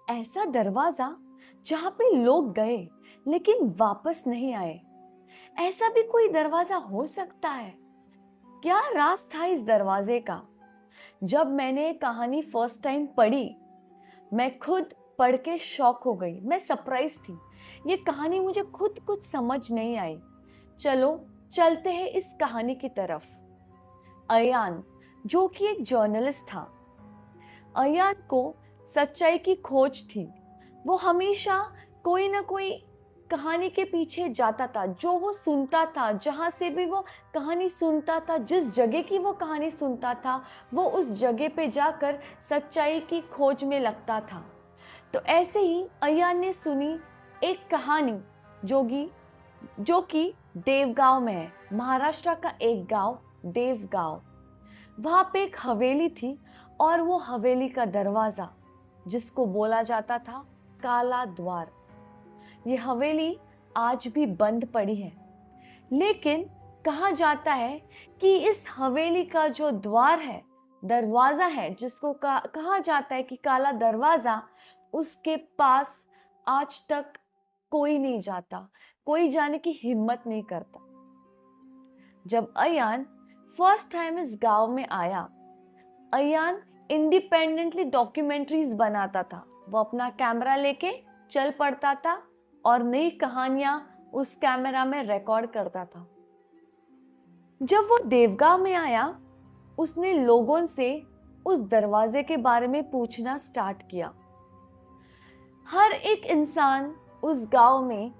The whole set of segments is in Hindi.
ऐसा दरवाजा जहां पे लोग गए लेकिन वापस नहीं आए। ऐसा भी कोई दरवाजा हो सकता है? क्या राज था इस दरवाजे का? जब मैंने ये कहानी फर्स्ट टाइम पढ़ी, मैं खुद पढ़ के शॉक हो गई। मैं सरप्राइज थी। ये कहानी मुझे खुद कुछ समझ नहीं आई। चलो चलते हैं इस कहानी की तरफ। अयान, जो कि एक जर्नलिस्ट था। अयान को सच्चाई की खोज थी। वो हमेशा कोई ना कोई कहानी के पीछे जाता था, जो वो सुनता था। जहां से भी वो कहानी सुनता था, जिस जगह की वो कहानी सुनता था, वो उस जगह पे जाकर सच्चाई की खोज में लगता था। तो ऐसे ही अयान ने सुनी एक कहानी जो कि देवगांव में है। महाराष्ट्र का एक गांव देवगांव। वहां पे एक हवेली थी और वो हवेली का दरवाजा, जिसको बोला जाता था काला द्वार, ये हवेली आज भी बंद पड़ी है। लेकिन कहा जाता है कि इस हवेली का जो द्वार है, दरवाजा है, जिसको कहा जाता है कि काला दरवाजा, उसके पास आज तक कोई नहीं जाता, कोई जाने की हिम्मत नहीं करता। जब अयान फर्स्ट टाइम इस गांव में आया, अयान इंडिपेंडेंटली डॉक्यूमेंट्रीज बनाता था। वो अपना कैमरा लेके चल पड़ता था और नई कहानियां उस कैमरा में रिकॉर्ड करता था। जब वो देवगांव में आया, उसने लोगों से उस दरवाजे के बारे में पूछना स्टार्ट किया। हर एक इंसान उस गांव में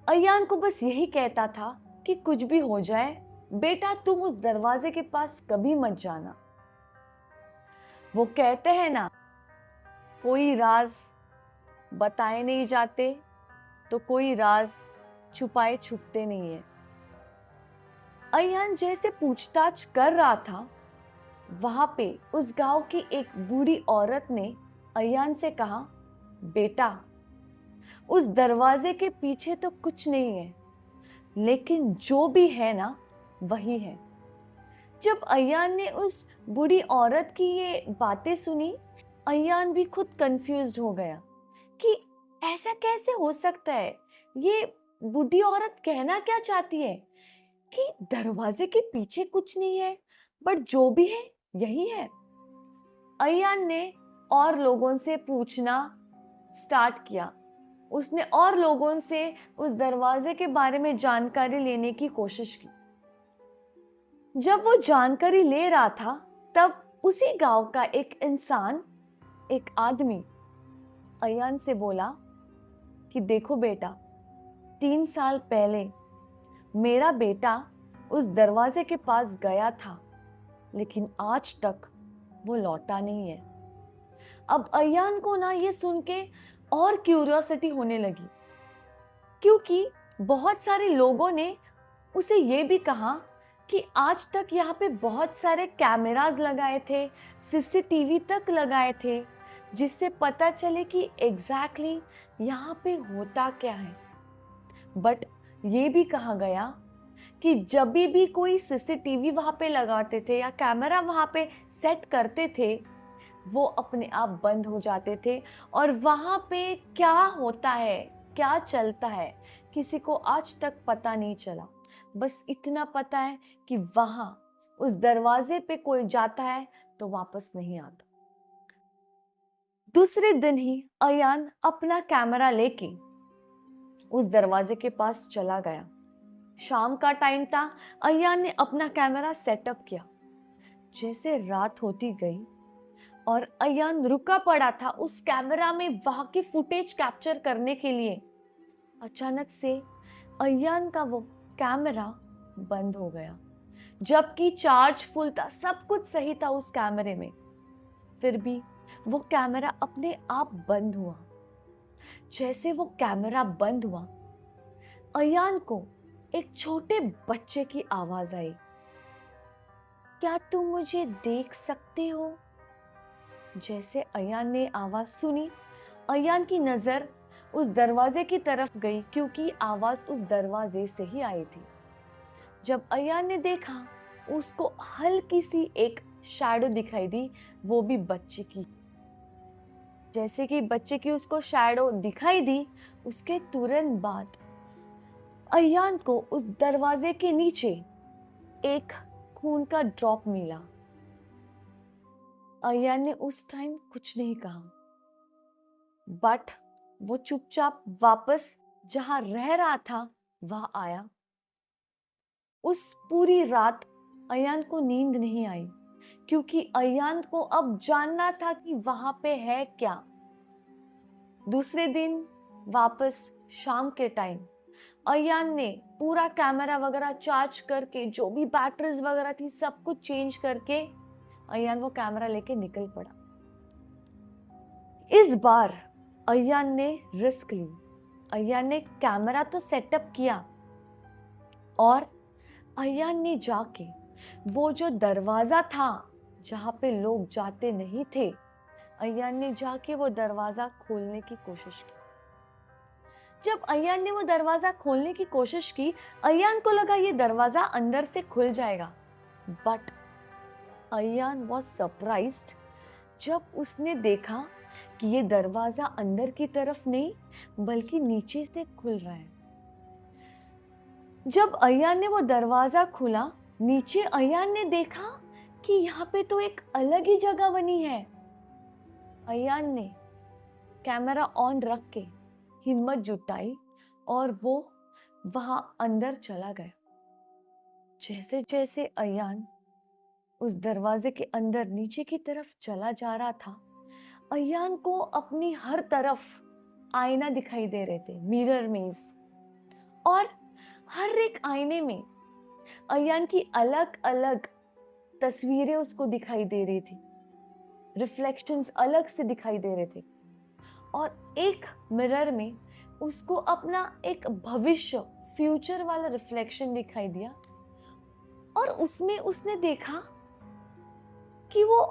अयान को बस यही कहता था कि कुछ भी हो जाए, बेटा तुम उस दरवाजे के पास कभी मत जाना। वो कहते हैं ना, कोई राज बताए नहीं जाते तो कोई राज छुपाए छुपते नहीं है। अयान जैसे पूछताछ कर रहा था, वहां पे उस गांव की एक बूढ़ी औरत ने अयान से कहा, बेटा उस दरवाजे के पीछे तो कुछ नहीं है, लेकिन जो भी है ना, वही है। जब अयान ने उस बूढ़ी औरत की ये बातें सुनी, अयान भी खुद कंफ्यूज्ड हो गया कि ऐसा कैसे हो सकता है। ये बूढ़ी औरत कहना क्या चाहती है कि दरवाजे के पीछे कुछ नहीं है, बट जो भी है यही है। अयान ने और लोगों से पूछना स्टार्ट किया। उसने और लोगों से उस दरवाजे के बारे में जानकारी लेने की कोशिश की। जब वो जानकारी ले रहा था, तब उसी गांव का एक इंसान, एक आदमी अयान से बोला कि देखो बेटा, 3 साल पहले मेरा बेटा उस दरवाजे के पास गया था, लेकिन आज तक वो लौटा नहीं है। अब अयान को ना ये सुन के और क्यूरियोसिटी होने लगी, क्योंकि बहुत सारे लोगों ने उसे ये भी कहा कि आज तक यहाँ पे बहुत सारे कैमरास लगाए थे, सीसीटीवी तक लगाए थे, जिससे पता चले कि एग्जैक्टली यहाँ पे होता क्या है। बट ये भी कहा गया कि जब भी कोई सीसीटीवी वहाँ पे लगाते थे या कैमरा वहाँ पे सेट करते थे, वो अपने आप बंद हो जाते थे। और वहाँ पे क्या होता है, क्या चलता है, किसी को आज तक पता नहीं चला। बस इतना पता है कि वहाँ उस दरवाजे पे कोई जाता है तो वापस नहीं आता। दूसरे दिन ही अयान अपना कैमरा लेके उस दरवाजे के पास चला गया। शाम का टाइम था। अयान ने अपना कैमरा सेटअप किया। जैसे रात होती गई और अयान रुका पड़ा था उस कैमरा में वहां की फुटेज कैप्चर करने के लिए, अचानक से अयान का वो कैमरा बंद हो गया। जबकि चार्ज फुल था, सब कुछ सही था उस कैमरे में, फिर भी वो कैमरा अपने आप बंद हुआ। जैसे वो कैमरा बंद हुआ, अयान को एक छोटे बच्चे की आवाज आई, क्या तुम मुझे देख सकते हो? जैसे अयान ने आवाज सुनी, अयान की नजर उस दरवाजे की तरफ गई, क्योंकि आवाज उस दरवाजे से ही आई थी। जब अयान ने देखा, उसको हल्की सी एक शैडो दिखाई दी, वो भी बच्चे की। जैसे कि बच्चे की उसको शैडो दिखाई दी, उसके तुरंत बाद अयान को उस दरवाजे के नीचे एक खून का ड्रॉप मिला। अयान ने उस टाइम कुछ नहीं कहा, बट वो चुपचाप वापस जहां रह रहा था वहां आया। उस पूरी रात अयान को नींद नहीं आई, क्योंकि अयान को अब जानना था कि वहां पे है क्या। दूसरे दिन वापस शाम के टाइम अयान ने पूरा कैमरा वगैरह चार्ज करके, जो भी बैटरीज वगैरह थी सब कुछ चेंज करके अयान वो कैमरा लेके निकल पड़ा। इस बार अयान ने रिस्क ली। अयान ने कैमरा तो सेटअप किया और अयान ने जाके वो जो दरवाजा था जहां पे लोग जाते नहीं थे, अयान ने जाके वो दरवाजा खोलने की कोशिश की। जब अयान ने वो दरवाजा खोलने की कोशिश की, अयान को लगा ये दरवाजा अंदर से खुल जाएगा, बट अयान वॉज सरप्राइज्ड जब उसने देखा कि ये दरवाजा अंदर की तरफ नहीं बल्कि नीचे से खुल रहा है। जब अयान ने वो दरवाजा खोला, नीचे अयान ने देखा कि यहाँ पे तो एक अलग ही जगह बनी है। अयान ने कैमरा ऑन रख के हिम्मत जुटाई और वो वहां अंदर चला गया। जैसे जैसे अयान उस दरवाजे के अंदर नीचे की तरफ चला जा रहा था, अयान को अपनी हर तरफ आईना दिखाई दे रहे थे, मिरर मेज, और हर एक आईने में अयान की अलग अलग तस्वीरें उसको दिखाई दे रही थी, रिफ्लेक्शंस अलग से दिखाई दे रहे थे। और एक मिरर में उसको अपना एक भविष्य, फ्यूचर वाला रिफ्लेक्शन दिखाई दिया, और उसमें उसने देखा कि वो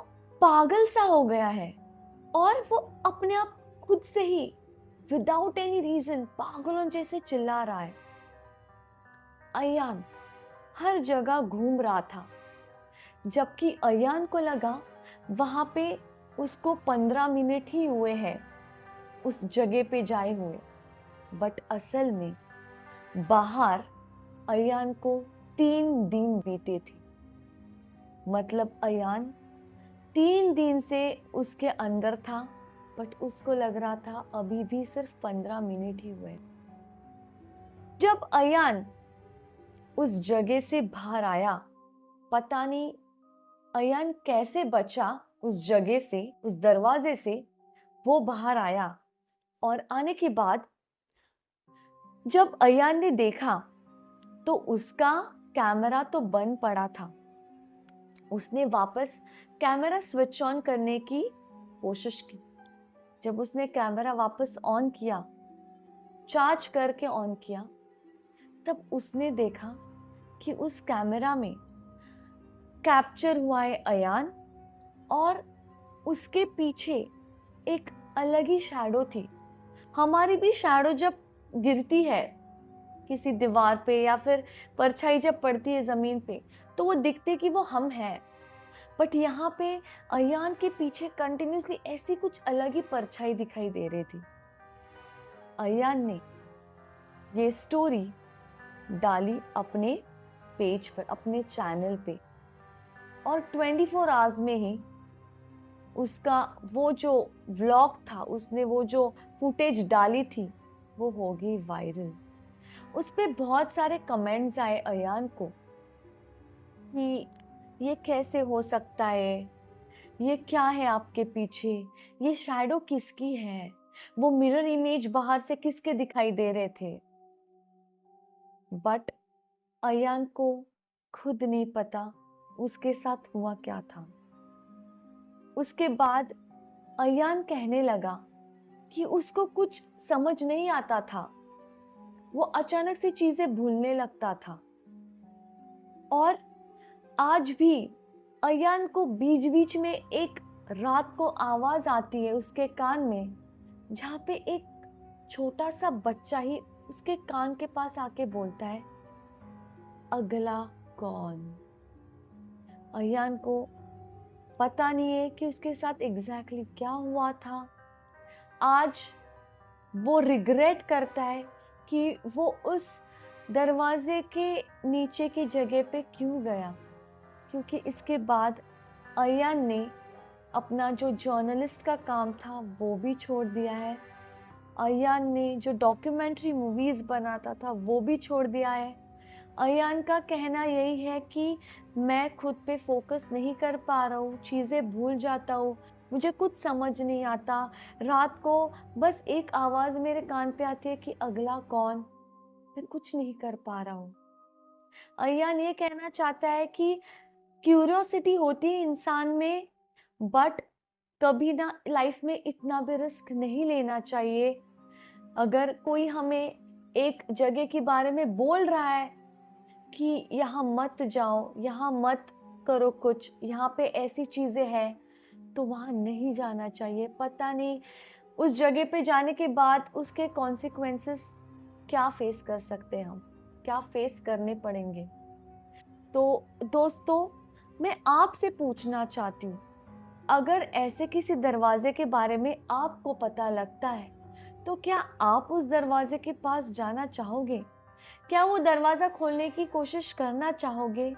पागल सा हो गया है और वो अपने आप खुद से ही विदाउट एनी रीजन पागलों जैसे चिल्ला रहा है। अयान हर जगह घूम रहा था, जबकि अयान को लगा वहां पे उसको 15 मिनट ही हुए हैं उस जगह पे जाए हुए, बट असल में बाहर अयान को 3 दिन बीते थे। मतलब अयान 3 दिन से उसके अंदर था, बट उसको लग रहा था अभी भी सिर्फ 15 मिनट ही हुए। जब अयान उस जगह से बाहर आया, पता नहीं अयान कैसे बचा उस जगह से, उस दरवाजे से वो बाहर आया। और आने के बाद जब अयान ने देखा तो उसका कैमरा तो बंद पड़ा था। उसने वापस कैमरा स्विच ऑन करने की कोशिश की। जब उसने कैमरा वापस ऑन किया, चार्ज करके ऑन किया, तब उसने देखा कि उस कैमरा में कैप्चर हुआ है अयान, और उसके पीछे एक अलग ही शैडो थी। हमारी भी शैडो जब गिरती है किसी दीवार पे या फिर परछाई जब पड़ती है जमीन पे, तो वो दिखते कि वो हम हैं, बट यहाँ पे अयान के पीछे कंटिन्यूसली ऐसी कुछ अलग ही परछाई दिखाई दे रही थी। अयान ने ये स्टोरी डाली अपने पेज पर, अपने चैनल पे, और 24 आवर्स में ही उसका वो जो व्लॉग था, उसने वो जो फुटेज डाली थी, वो हो गई वायरल। उस पे बहुत सारे कमेंट्स आए अयान को कि ये कैसे हो सकता है, ये क्या है आपके पीछे, ये शैडो किसकी है, वो मिरर इमेज बाहर से किसके दिखाई दे रहे थे। बट अयान को खुद नहीं पता उसके साथ हुआ क्या था। उसके बाद अयान कहने लगा कि उसको कुछ समझ नहीं आता था, वो अचानक से चीजें भूलने लगता था। और आज भी अयान को बीच बीच में एक रात को आवाज आती है उसके कान में, जहाँ पे एक छोटा सा बच्चा ही उसके कान के पास आके बोलता है, अगला कौन। अयान को पता नहीं है कि उसके साथ एग्जैक्टली क्या हुआ था, आज वो रिग्रेट करता है कि वो उस दरवाजे के नीचे की जगह पे क्यों गया, क्योंकि इसके बाद अयान ने अपना जो जर्नलिस्ट का काम था वो भी छोड़ दिया है। अयान ने जो डॉक्यूमेंट्री मूवीज़ बनाता था वो भी छोड़ दिया है। अयान का कहना यही है कि मैं खुद पे फोकस नहीं कर पा रहा हूँ, चीज़ें भूल जाता हूँ, मुझे कुछ समझ नहीं आता। रात को बस एक आवाज़ मेरे कान पे आती है कि अगला कौन, मैं कुछ नहीं कर पा रहा हूँ। अयान ये कहना चाहता है कि क्यूरियोसिटी होती है इंसान में, बट कभी ना लाइफ में इतना भी रिस्क नहीं लेना चाहिए। अगर कोई हमें एक जगह के बारे में बोल रहा है कि यहाँ मत जाओ, यहाँ मत करो कुछ, यहाँ पे ऐसी चीज़ें हैं, तो वहाँ नहीं जाना चाहिए। पता नहीं उस जगह पे जाने के बाद उसके कॉन्सिक्वेंसेस क्या फेस कर सकते हैं, हम क्या फेस करने पड़ेंगे। तो दोस्तों, मैं आपसे पूछना चाहती हूँ, अगर ऐसे किसी दरवाजे के बारे में आपको पता लगता है तो क्या आप उस दरवाजे के पास जाना चाहोगे? क्या वो दरवाज़ा खोलने की कोशिश करना चाहोगे?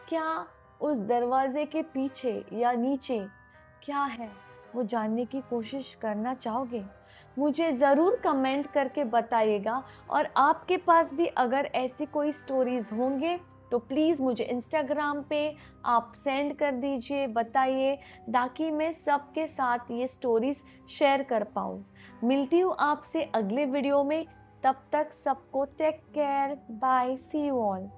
क्या उस दरवाजे के पीछे या नीचे क्या है वो जानने की कोशिश करना चाहोगे? मुझे ज़रूर कमेंट करके बताइएगा। और आपके पास भी अगर ऐसी कोई स्टोरीज़ होंगे तो प्लीज़ मुझे इंस्टाग्राम पे आप सेंड कर दीजिए, बताइए, ताकि मैं सबके साथ ये स्टोरीज़ शेयर कर पाऊँ। मिलती हूँ आपसे अगले वीडियो में, तब तक सबको take care, bye, see you all.